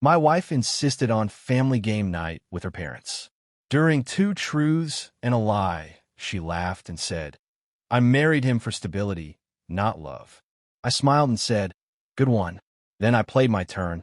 My wife insisted on family game night with her parents. During 2 truths and a lie, she laughed and said, "I married him for stability, not love." I smiled and said, "Good one." Then I played my turn.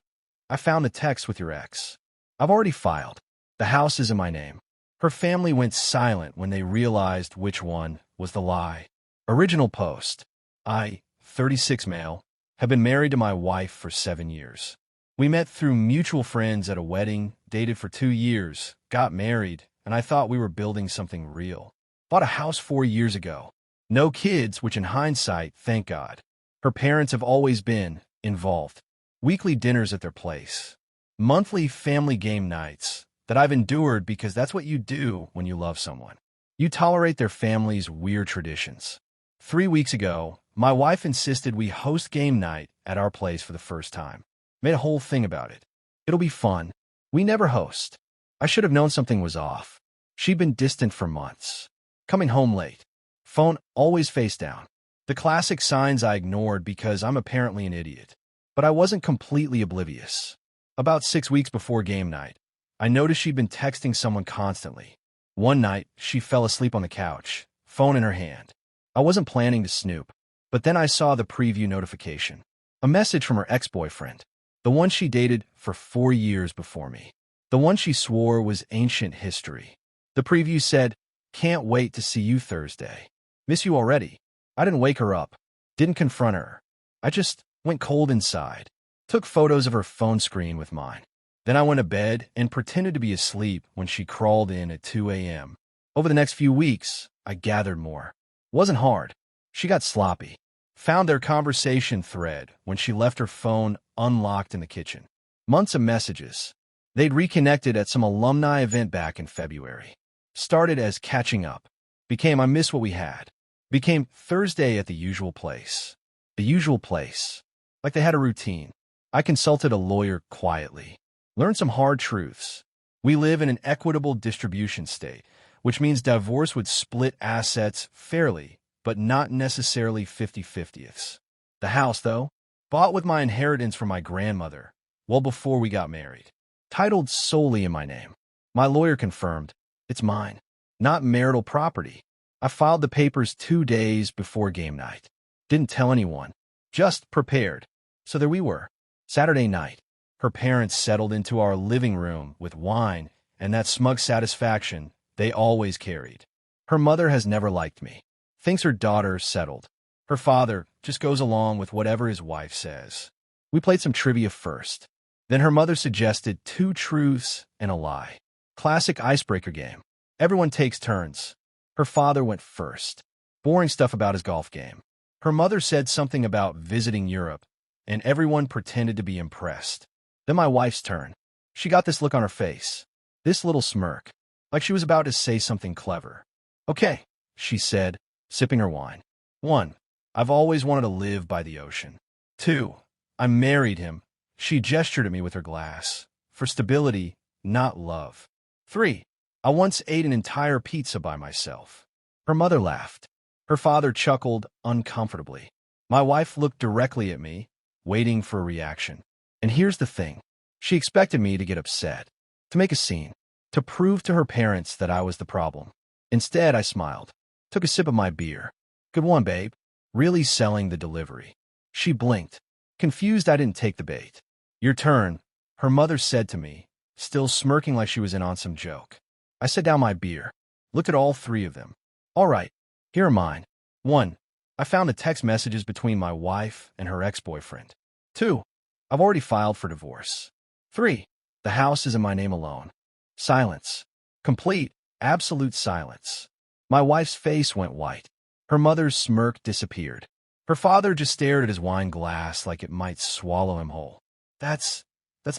"I found a text with your ex. I've already filed. The house is in my name." Her family went silent when they realized which one was the lie. Original post. I, 36 male, have been married to my wife for 7 years. We met through mutual friends at a wedding, dated for 2 years, got married, and I thought we were building something real. Bought a house 4 years ago. No kids, which in hindsight, thank God. Her parents have always been involved. Weekly dinners at their place. Monthly family game nights that I've endured because that's what you do when you love someone. You tolerate their family's weird traditions. 3 weeks ago, my wife insisted we host game night at our place for the first time. Made a whole thing about it. It'll be fun. We never host. I should have known something was off. She'd been distant for months. Coming home late. Phone always face down. The classic signs I ignored because I'm apparently an idiot. But I wasn't completely oblivious. About 6 weeks before game night, I noticed she'd been texting someone constantly. One night, she fell asleep on the couch, phone in her hand. I wasn't planning to snoop, but then I saw the preview notification. A message from her ex-boyfriend. The one she dated for 4 years before me. The one she swore was ancient history. The preview said, "Can't wait to see you Thursday. Miss you already." I didn't wake her up. Didn't confront her. I just went cold inside. Took photos of her phone screen with mine. Then I went to bed and pretended to be asleep when she crawled in at 2 a.m. Over the next few weeks, I gathered more. Wasn't hard. She got sloppy. Found their conversation thread when she left her phone unlocked in the kitchen. Months of messages. They'd reconnected at some alumni event back in February. Started as catching up. Became I miss what we had. Became Thursday at the usual place. The usual place. Like they had a routine. I consulted a lawyer quietly. Learned some hard truths. We live in an equitable distribution state, which means divorce would split assets fairly, but not necessarily 50-50ths. The house, though, bought with my inheritance from my grandmother, well before we got married. Titled solely in my name. My lawyer confirmed, it's mine, not marital property. I filed the papers 2 days before game night. Didn't tell anyone. Just prepared. So there we were. Saturday night. Her parents settled into our living room with wine and that smug satisfaction they always carried. Her mother has never liked me. Thinks her daughter settled. Her father just goes along with whatever his wife says. We played some trivia first. Then her mother suggested 2 truths and a lie. Classic icebreaker game. Everyone takes turns. Her father went first. Boring stuff about his golf game. Her mother said something about visiting Europe, and everyone pretended to be impressed. Then my wife's turn. She got this look on her face. This little smirk. Like she was about to say something clever. "Okay," she said, sipping her wine. 1. I've always wanted to live by the ocean. 2. I married him. She gestured at me with her glass. For stability, not love. 3. I once ate an entire pizza by myself. Her mother laughed. Her father chuckled uncomfortably. My wife looked directly at me, waiting for a reaction. And here's the thing. She expected me to get upset, to make a scene, to prove to her parents that I was the problem. Instead, I smiled. Took a sip of my beer. "Good one, babe." Really selling the delivery. She blinked, confused I didn't take the bait. "Your turn," her mother said to me, still smirking like she was in on some joke. I set down my beer, looked at all 3 of them. "All right, here are mine." 1. I found the text messages between my wife and her ex-boyfriend. 2. I've already filed for divorce. 3. The house is in my name alone. Silence. Complete, absolute silence. My wife's face went white. Her mother's smirk disappeared. Her father just stared at his wine glass like it might swallow him whole. That's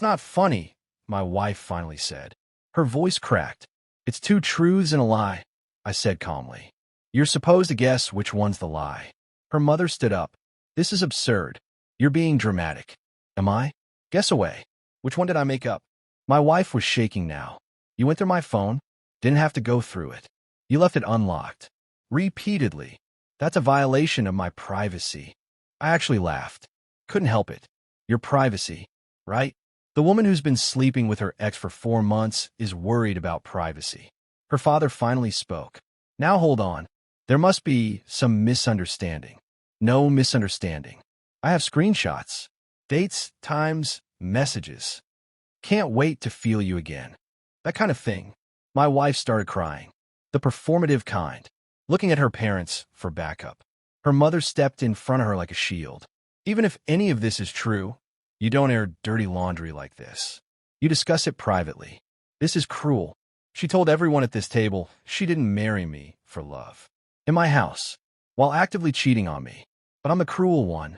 not funny," my wife finally said. Her voice cracked. "It's 2 truths and a lie," I said calmly. "You're supposed to guess which one's the lie." Her mother stood up. "This is absurd. You're being dramatic." "Am I?" "Guess away. Which one did I make up?" My wife was shaking now. "You went through my phone? Didn't have to go through it. You left it unlocked. Repeatedly. That's a violation of my privacy." I actually laughed. Couldn't help it. Your privacy, right? The woman who's been sleeping with her ex for 4 months is worried about privacy. Her father finally spoke. Now hold on. There must be some misunderstanding. No misunderstanding. I have screenshots, dates, times, messages. Can't wait to feel you again. That kind of thing. My wife started crying. The performative kind, looking at her parents for backup. Her mother stepped in front of her like a shield. Even if any of this is true, you don't air dirty laundry like this. You discuss it privately. This is cruel. She told everyone at this table she didn't marry me for love. In my house, while actively cheating on me. But I'm the cruel one.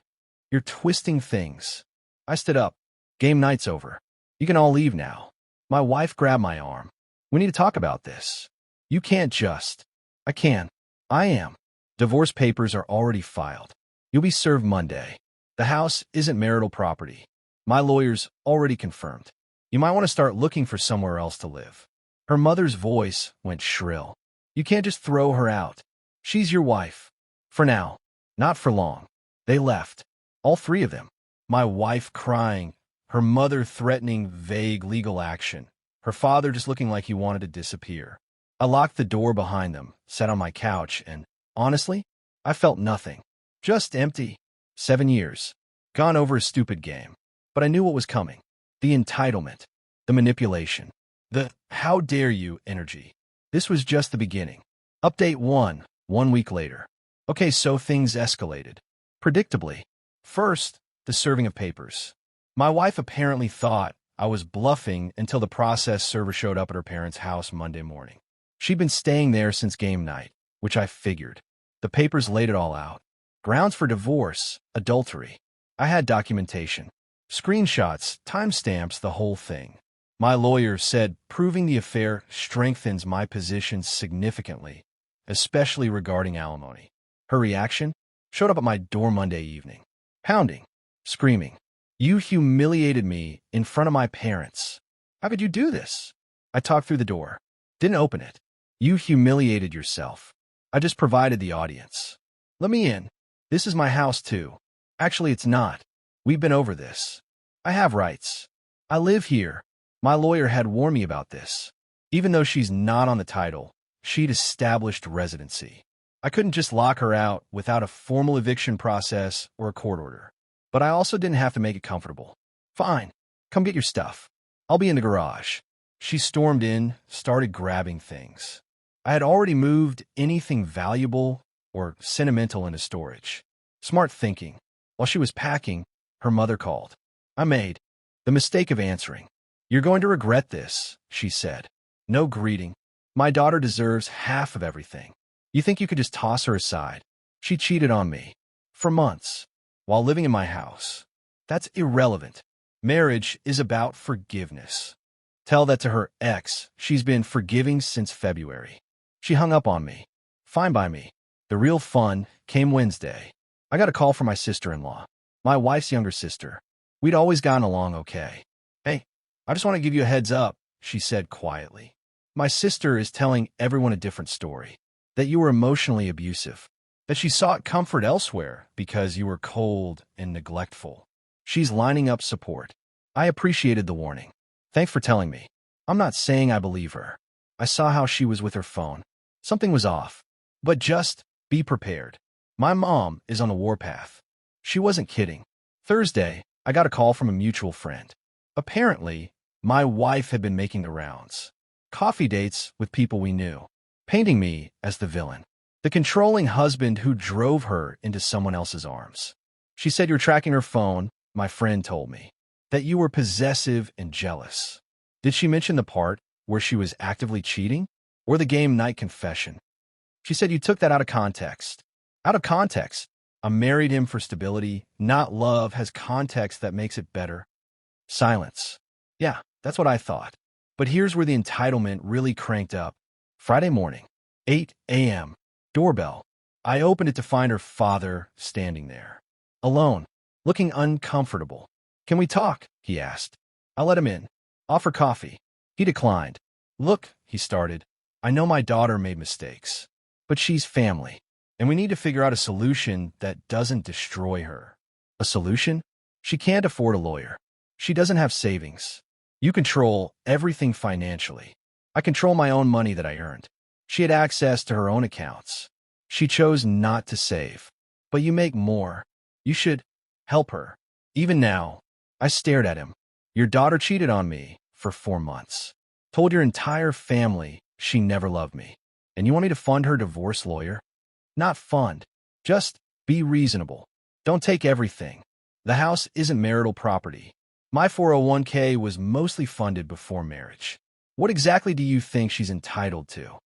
You're twisting things. I stood up. Game night's over. You can all leave now. My wife grabbed my arm. We need to talk about this. You can't just. I can. I am. Divorce papers are already filed. You'll be served Monday. The house isn't marital property. My lawyer's already confirmed. You might want to start looking for somewhere else to live. Her mother's voice went shrill. You can't just throw her out. She's your wife. For now. Not for long. They left. All three of them. My wife crying. Her mother threatening vague legal action. Her father just looking like he wanted to disappear. I locked the door behind them, sat on my couch, and, honestly, I felt nothing. Just empty. 7 years. Gone over a stupid game. But I knew what was coming. The entitlement. The manipulation. The how dare you energy. This was just the beginning. Update 1 week later. Okay, so things escalated. Predictably. First, the serving of papers. My wife apparently thought I was bluffing until the process server showed up at her parents' house Monday morning. She'd been staying there since game night, which I figured. The papers laid it all out. Grounds for divorce, adultery. I had documentation. Screenshots, timestamps, the whole thing. My lawyer said proving the affair strengthens my position significantly, especially regarding alimony. Her reaction showed up at my door Monday evening. Pounding. Screaming. You humiliated me in front of my parents. How could you do this? I talked through the door. Didn't open it. You humiliated yourself. I just provided the audience. Let me in. This is my house too. Actually, it's not. We've been over this. I have rights. I live here. My lawyer had warned me about this. Even though she's not on the title, she'd established residency. I couldn't just lock her out without a formal eviction process or a court order. But I also didn't have to make it comfortable. Fine. Come get your stuff. I'll be in the garage. She stormed in, started grabbing things. I had already moved anything valuable or sentimental into storage. Smart thinking. While she was packing, her mother called. I made the mistake of answering. You're going to regret this, she said. No greeting. My daughter deserves half of everything. You think you could just toss her aside? She cheated on me. For months. While living in my house. That's irrelevant. Marriage is about forgiveness. Tell that to her ex. She's been forgiving since February. She hung up on me. Fine by me. The real fun came Wednesday. I got a call from my sister-in-law, my wife's younger sister. We'd always gotten along okay. Hey, I just want to give you a heads up, she said quietly. My sister is telling everyone a different story. That you were emotionally abusive. That she sought comfort elsewhere because you were cold and neglectful. She's lining up support. I appreciated the warning. Thanks for telling me. I'm not saying I believe her. I saw how she was with her phone. Something was off. But just be prepared. My mom is on the warpath. She wasn't kidding. Thursday, I got a call from a mutual friend. Apparently, my wife had been making the rounds. Coffee dates with people we knew. Painting me as the villain. The controlling husband who drove her into someone else's arms. She said you're tracking her phone, my friend told me. That you were possessive and jealous. Did she mention the part where she was actively cheating? Or the game night confession? She said you took that out of context. Out of context. I married him for stability, not love, has context that makes it better. Silence. Yeah, that's what I thought. But here's where the entitlement really cranked up. Friday morning, 8 a.m. Doorbell. I opened it to find her father standing there. Alone. Looking uncomfortable. Can we talk? He asked. I let him in. Offer coffee. He declined. Look, he started. I know my daughter made mistakes. But she's family. And we need to figure out a solution that doesn't destroy her. A solution? She can't afford a lawyer. She doesn't have savings. You control everything financially. I control my own money that I earned. She had access to her own accounts. She chose not to save. But you make more. You should help her. Even now, I stared at him. Your daughter cheated on me for 4 months. Told your entire family she never loved me. And you want me to fund her divorce lawyer? Not fund. Just be reasonable. Don't take everything. The house isn't marital property. My 401k was mostly funded before marriage. What exactly do you think she's entitled to?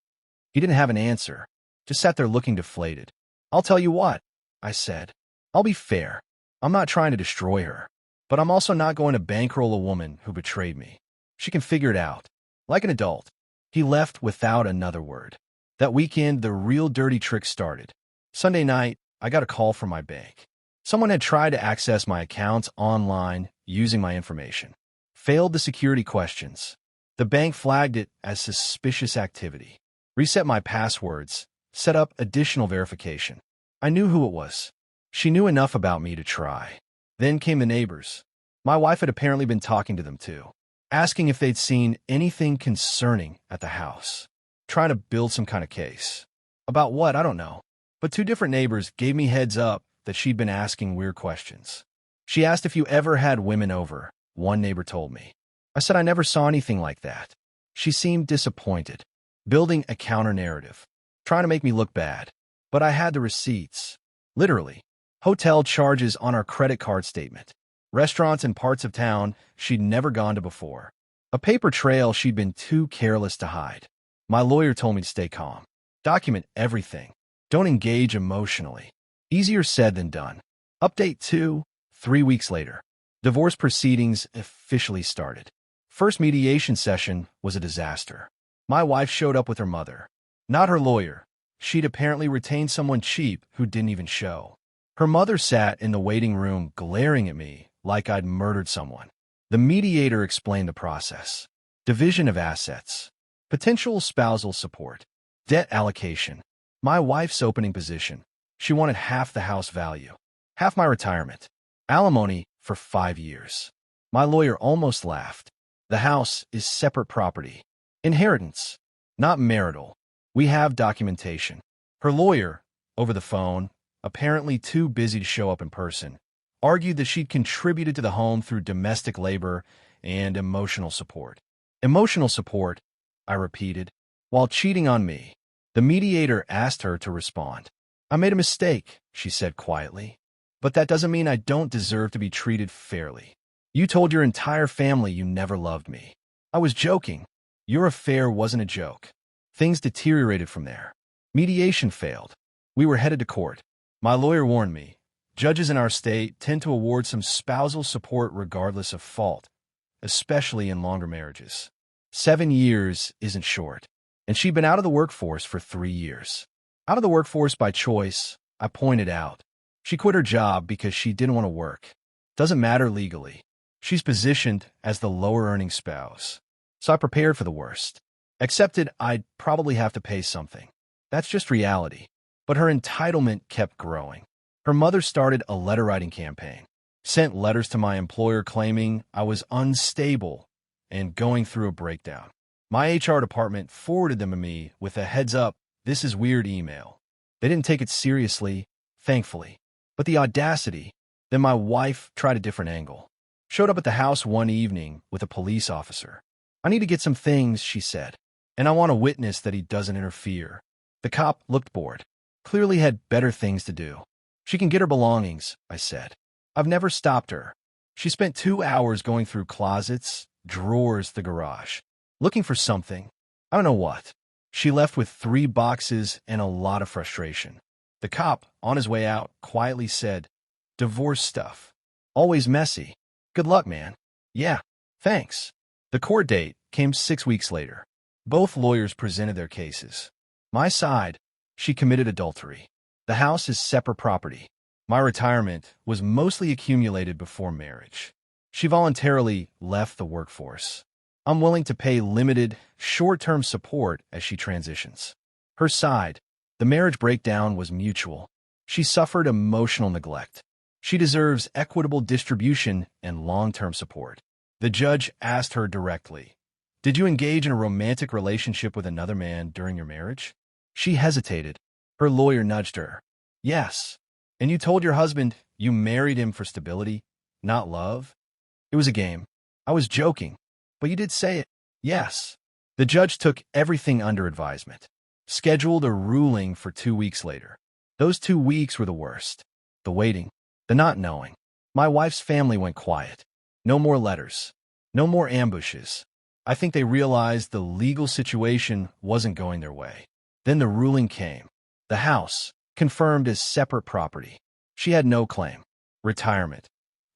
He didn't have an answer, just sat there looking deflated. I'll tell you what, I said. I'll be fair. I'm not trying to destroy her, but I'm also not going to bankroll a woman who betrayed me. She can figure it out. Like an adult. He left without another word. That weekend, the real dirty trick started. Sunday night, I got a call from my bank. Someone had tried to access my accounts online using my information. Failed the security questions. The bank flagged it as suspicious activity. Reset my passwords. Set up additional verification. I knew who it was. She knew enough about me to try. Then came the neighbors. My wife had apparently been talking to them too, asking if they'd seen anything concerning at the house. Trying to build some kind of case. About what, I don't know. But 2 different neighbors gave me heads up that she'd been asking weird questions. She asked if you ever had women over, one neighbor told me. I said I never saw anything like that. She seemed disappointed, building a counter-narrative, trying to make me look bad. But I had the receipts. Literally. Hotel charges on our credit card statement. Restaurants in parts of town she'd never gone to before. A paper trail she'd been too careless to hide. My lawyer told me to stay calm. Document everything. Don't engage emotionally. Easier said than done. Update 2, 3 weeks later. Divorce proceedings officially started. First mediation session was a disaster. My wife showed up with her mother. Not her lawyer. She'd apparently retained someone cheap who didn't even show. Her mother sat in the waiting room glaring at me like I'd murdered someone. The mediator explained the process. Division of assets. Potential spousal support. Debt allocation. My wife's opening position. She wanted half the house value. Half my retirement. Alimony for 5 years. My lawyer almost laughed. The house is separate property. Inheritance. Not marital. We have documentation. Her lawyer, over the phone, apparently too busy to show up in person, argued that she'd contributed to the home through domestic labor and emotional support. Emotional support, I repeated, while cheating on me. The mediator asked her to respond. I made a mistake, she said quietly. But that doesn't mean I don't deserve to be treated fairly. You told your entire family you never loved me. I was joking. Your affair wasn't a joke. Things deteriorated from there. Mediation failed. We were headed to court. My lawyer warned me. Judges in our state tend to award some spousal support regardless of fault, especially in longer marriages. 7 years isn't short. And she'd been out of the workforce for 3 years. Out of the workforce by choice, I pointed out. She quit her job because she didn't want to work. Doesn't matter legally. She's positioned as the lower-earning spouse. So I prepared for the worst. Accepted I'd probably have to pay something. That's just reality. But her entitlement kept growing. Her mother started a letter-writing campaign. Sent letters to my employer claiming I was unstable and going through a breakdown. My HR department forwarded them to me with a heads-up, this is weird email. They didn't take it seriously, thankfully. But the audacity. Then my wife tried a different angle. Showed up at the house one evening with a police officer. I need to get some things, she said. And I want a witness that he doesn't interfere. The cop looked bored. Clearly had better things to do. She can get her belongings, I said. I've never stopped her. She spent 2 hours going through closets, drawers, the garage. Looking for something. I don't know what. She left with 3 boxes and a lot of frustration. The cop, on his way out, quietly said, divorce stuff. Always messy. Good luck, man. Yeah, thanks. The court date came 6 weeks later. Both lawyers presented their cases. My side, she committed adultery. The house is separate property. My retirement was mostly accumulated before marriage. She voluntarily left the workforce. I'm willing to pay limited, short-term support as she transitions. Her side, the marriage breakdown was mutual. She suffered emotional neglect. She deserves equitable distribution and long-term support. The judge asked her directly, "Did you engage in a romantic relationship with another man during your marriage?" She hesitated. Her lawyer nudged her. "Yes. And you told your husband you married him for stability, not love?" "It was a game. I was joking. But you did say it." "Yes." The judge took everything under advisement, scheduled a ruling for 2 weeks later. Those 2 weeks were the worst. The waiting, the not knowing. My wife's family went quiet. No more letters. No more ambushes. I think they realized the legal situation wasn't going their way. Then the ruling came. The house, confirmed as separate property. She had no claim. Retirement.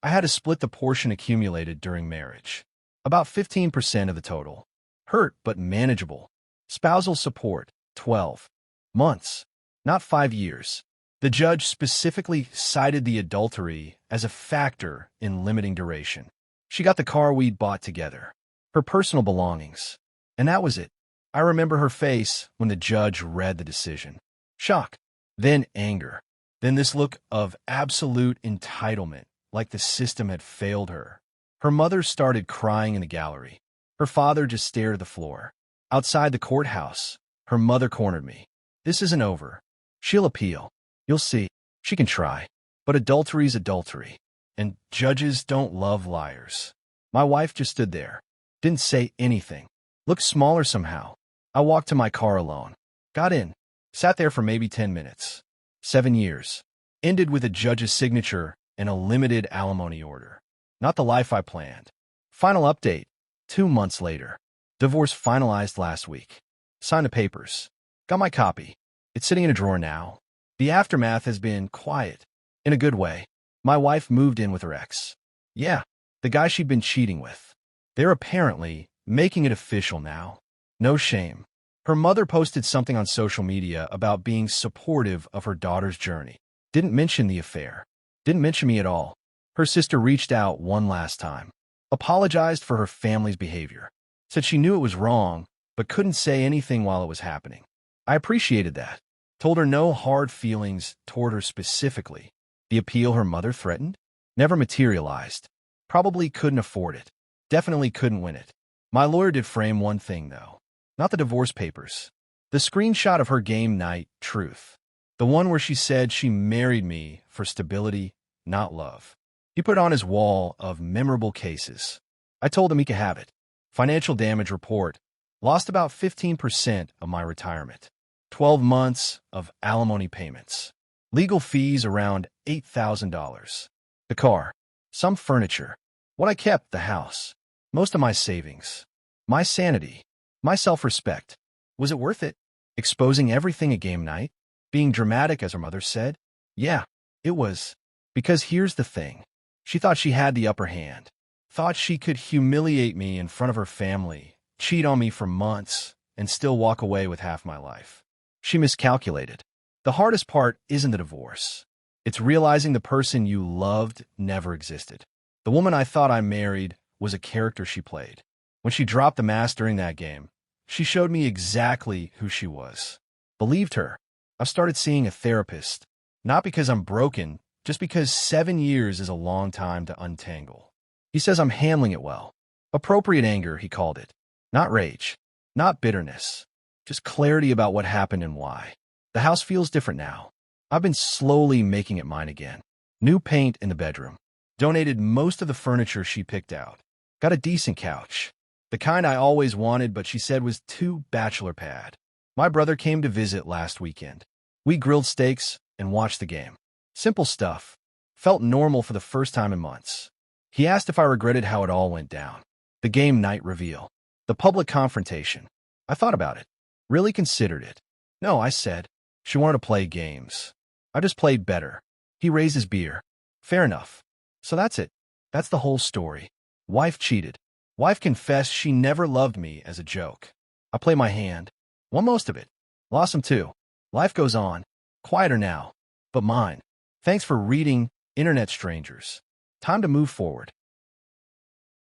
I had to split the portion accumulated during marriage. About 15% of the total. Hurt, but manageable. Spousal support, 12 months, not 5 years. The judge specifically cited the adultery as a factor in limiting duration. She got the car we'd bought together, her personal belongings, and that was it. I remember her face when the judge read the decision. Shock, then anger, then this look of absolute entitlement, like the system had failed her. Her mother started crying in the gallery. Her father just stared at the floor. Outside the courthouse, her mother cornered me. "This isn't over. She'll appeal. You'll see. She can try. But adultery's adultery. And judges don't love liars." My wife just stood there. Didn't say anything. Looked smaller somehow. I walked to my car alone. Got in. Sat there for maybe 10 minutes. 7 years. Ended with a judge's signature and a limited alimony order. Not the life I planned. Final update. 2 months later. Divorce finalized last week. Signed the papers. Got my copy. It's sitting in a drawer now. The aftermath has been quiet. In a good way. My wife moved in with her ex. Yeah, the guy she'd been cheating with. They're apparently making it official now. No shame. Her mother posted something on social media about being supportive of her daughter's journey. Didn't mention the affair. Didn't mention me at all. Her sister reached out one last time. Apologized for her family's behavior. Said she knew it was wrong, but couldn't say anything while it was happening. I appreciated that. Told her no hard feelings toward her specifically. The appeal her mother threatened? Never materialized. Probably couldn't afford it. Definitely couldn't win it. My lawyer did frame one thing, though. Not the divorce papers. The screenshot of her game night truth. The one where she said she married me for stability, not love. He put it on his wall of memorable cases. I told him he could have it. Financial damage report. Lost about 15% of my retirement. 12 months of alimony payments. Legal fees around $8,000. The car. Some furniture. What I kept, the house. Most of my savings. My sanity. My self-respect. Was it worth it? Exposing everything at game night? Being dramatic, as her mother said? Yeah, it was. Because here's the thing. She thought she had the upper hand. Thought she could humiliate me in front of her family, cheat on me for months, and still walk away with half my life. She miscalculated. The hardest part isn't the divorce. It's realizing the person you loved never existed. The woman I thought I married was a character she played. When she dropped the mask during that game, she showed me exactly who she was. Believed her. I started seeing a therapist. Not because I'm broken, just because 7 years is a long time to untangle. He says I'm handling it well. Appropriate anger, he called it. Not rage. Not bitterness. Just clarity about what happened and why. The house feels different now. I've been slowly making it mine again. New paint in the bedroom. Donated most of the furniture she picked out. Got a decent couch. The kind I always wanted, but she said was too bachelor pad. My brother came to visit last weekend. We grilled steaks and watched the game. Simple stuff. Felt normal for the first time in months. He asked if I regretted how it all went down. The game night reveal. The public confrontation. I thought about it. Really considered it. No, I said. She wanted to play games. I just played better. He raised his beer. Fair enough. So that's it. That's the whole story. Wife cheated. Wife confessed she never loved me as a joke. I play my hand. Won most of it. Lost some too. Life goes on. Quieter now. But mine. Thanks for reading, Internet Strangers. Time to move forward.